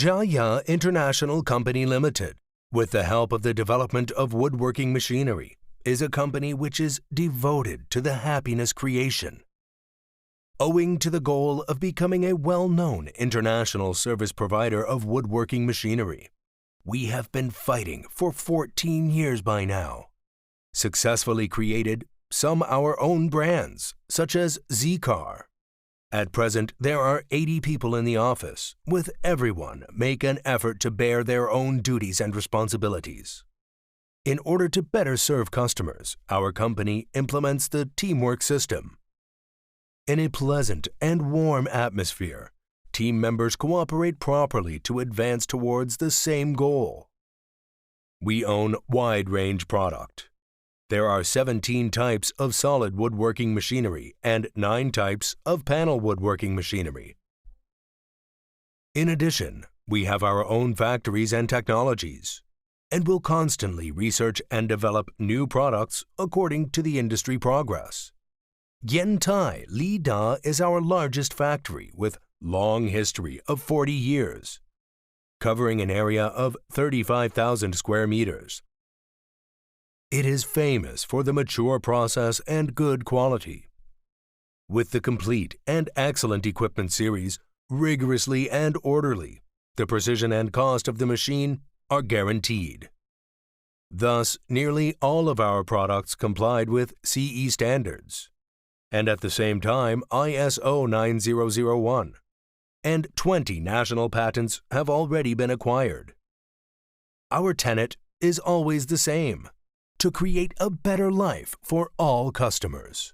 Jaya International Company Limited, with the help of the development of woodworking machinery, is a company which is devoted to the happiness creation. Owing to the goal of becoming a well-known international service provider of woodworking machinery, we have been fighting for 14 years by now. Successfully created some our own brands, such as Z-Car. At present, there are 80 people in the office, with everyone make an effort to bear their own duties and responsibilities. In order to better serve customers, our company implements the teamwork system. In a pleasant and warm atmosphere, team members cooperate properly to advance towards the same goal. We own wide-range product. There are 17 types of solid woodworking machinery and 9 types of panel woodworking machinery. In addition, we have our own factories and technologies, and will constantly research and develop new products according to the industry progress. YanTai Lida is our largest factory with long history of 40 years, covering an area of 35,000 square meters. It is famous for the mature process and good quality. With the complete and excellent equipment series, rigorously and orderly, the precision and cost of the machine are guaranteed. Thus, nearly all of our products complied with CE standards, and at the same time ISO 9001, and 20 national patents have already been acquired. Our tenet is always the same: to create a better life for all customers.